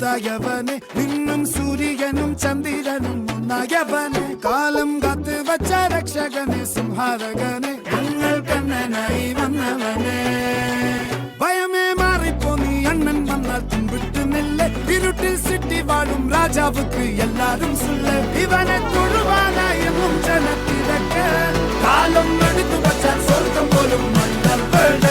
உண்டாயவனே இன்னும் சூரியனும் சந்திரனும் ஒன்னாயவனே காலம் காத்து வச்ச ரக்ஷகனே சிம்ஹாரகனே எங்கள் கண்ணனாய் வந்தவனே பயமே மாறிப்போ நீ அண்ணன் வந்தால் தும்பிட்டு நெல்ல இருட்டில் சிட்டி வாழும் ராஜாவுக்கு எல்லாரும் சொல்ல இவனை தொழுவானா என்னும் ஜனத்திறக்க காலம் எடுத்து வச்சால் சொர்க்கம் போலும் மன்னர் வேட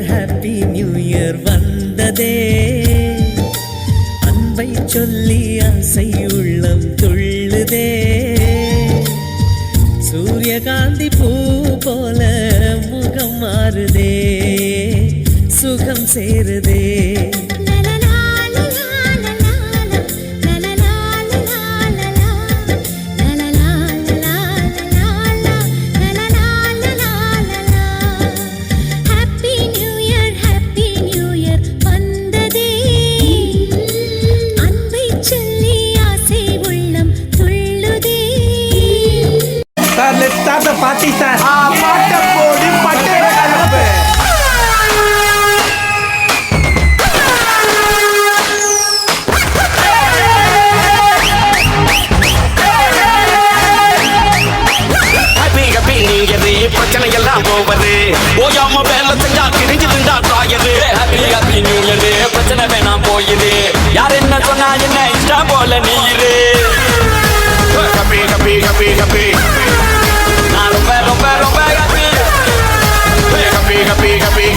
ஹாப்பி நியூ இயர் வந்ததே அன்பை சொல்லி ஆசை உள்ளம் துள்ளுதே சூரியகாந்தி பூ போல முகம் மாறுதே சுகம் சேருதே Let's start the party, sir. Patta podi, patte kalappu. Happy happy new year, பிரச்சனை எல்லாம் போவது. ஓயாம வேலை செஞ்சா கிழிஞ்சிருந்தா காயது. Happy new year, பிரச்சனை வேணாம் போயுது. யார் என்ன சொன்னா என்ன இஷ்டம் போல நீ இரு. Happy. நான் ரொம்ப happy.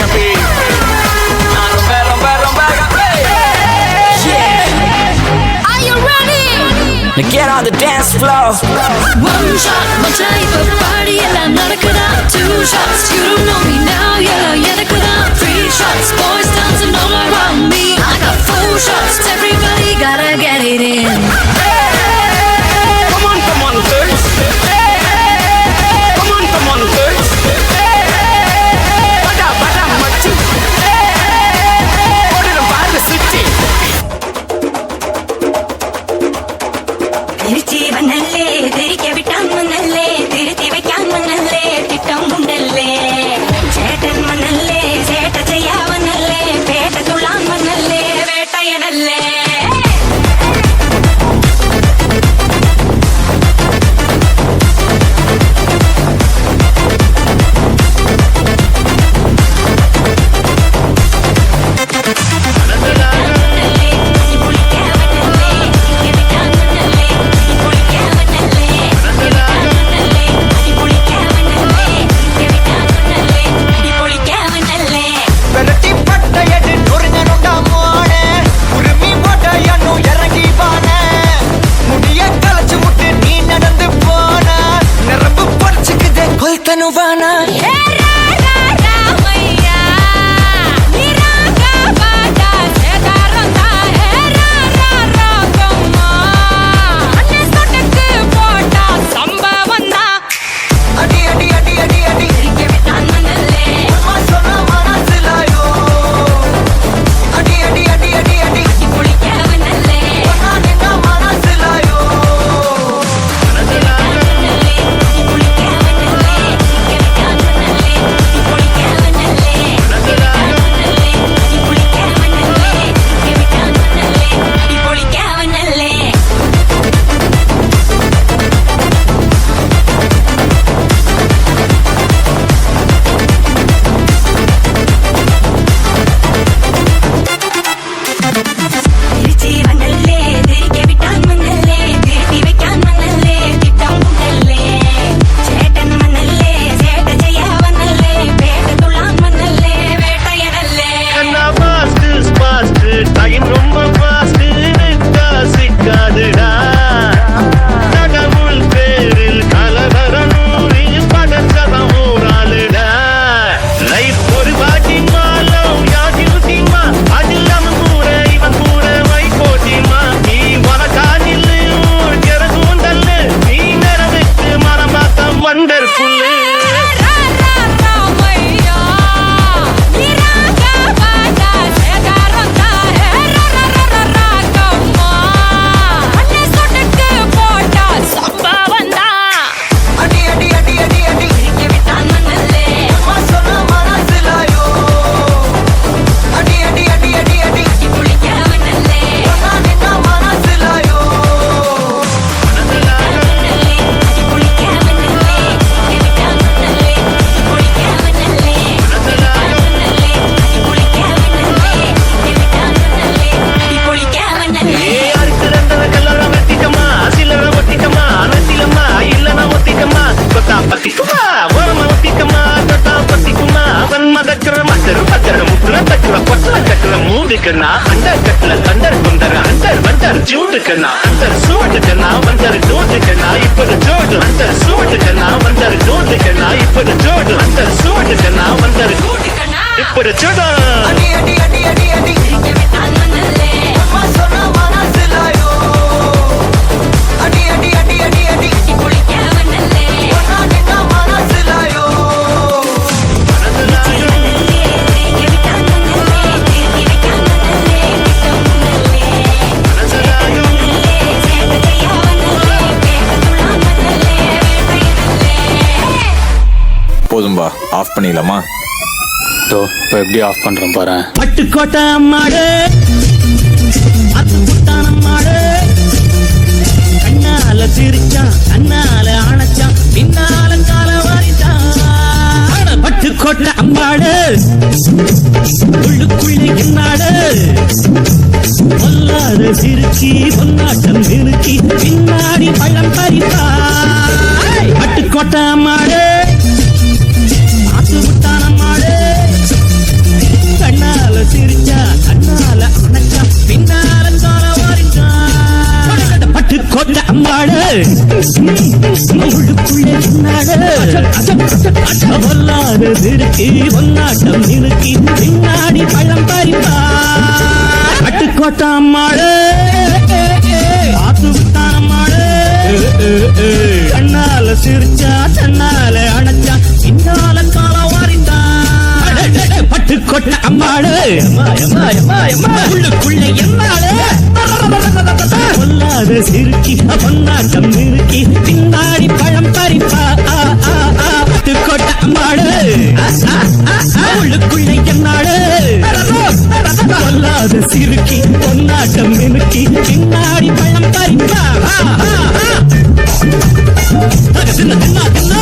Happy. நான் ரொம்ப happy. Yeah. Are you ready? Now get on the dance floor. One shot, one type of party, எல்லாம் நடக்குதா? Two shots, you don't know me now, yeah, எனக்குதா? Three shots, boys dancing all around me. I got four shots, everybody gotta get it in. Come on, girls. Come on, girls. Bada, machi. ஓடிடும் பாரு சுத்தி. திருச்சி வந்தல்லே தெரிக்க விட்டான் மன்னல்லே திருத்தி வைக்கான் மன்னல்லே திட்டம் உண்டல்லே சேட்ட சூட்டுக்குன்னா அண்டர் கட்ல தண்டர் குந்தர் அண்டர் வண்டர் ஜூட்டுக்குன்னா அண்டர் சூட்டுக்குன்னா வந்தர் ஜூட்டுக்குன்னா இப்பது ஜோடு அண்டர் சூட்டுக்குன்னா வந்தர் ஜூட்டுக்குன்னா இப்பது ஜோடு அண்டர் சூட்டுக்குன்னா வந்தர் இப்பது ஜோடு அடி அடி அடி அடி அடி அம்மா சொன்ன மனசிலாயோ அடி அடி அடி அடி அடி ஒன்னா நின்ன மனசிலாயோ போதும்பா ஆஃப் பண்ணிடலாமா? இப்போ எப்படி ஆஃப் பண்றோம் பாரு. பட்டுக்கோட்டை அம்மாடு அத்துக்குட்டான மாடு கண்ணால சிரிச்சான் கண்ணால அணைச்சான் பின்னால கால வாரிட்டான். பட்டுக்கோட்டை அம்மாடு உள்ளுக்குள்ளே என்னாடு பொல்லாத சிரிச்சி பொன்னாட்டம் நிறுக்கி பின்னாடி பழம் பறிப்பா. பட்டுக்கோட்டை அம்மாடு ஆத்து விட்டான மாடு கண்ணால சிரிச்சா கண்ணால அணைச்சா பின்னால கால வாரிச்சான். பட்டுக்கோட்டை அம்மாடு உள்ளுக்குள்ளே பொல்லாத சிரிச்சி பொன்னாட்டம் நிறுக்கி பின்னாடி பழம் பறிப்பா. பட்டுக்கோட்டை அம்மாடு ஆத்து விட்டான மாடு கண்ணால சிரிச்சா கண்ணால அணைச்சா பின்னால கால வாரிந்தான். பட்டுக்கோட்டை அம்மாடு உள்ளுக்குள்ளே என்னாடு பொல்லாத சிரிக்கி பொன்னாட்டம் நிறுக்கி பின்னாடி பழம் பறிப்பா. பட்டுக்கோட்டை அம்மாடு உள்ளுக்குள்ளே என்னாடு பொல்லாத சிரிக்கி பொன்னாட்டம் நிறுக்கி பின்னாடி பழம் பறிப்பா. தின்னா தின்னா தின்னா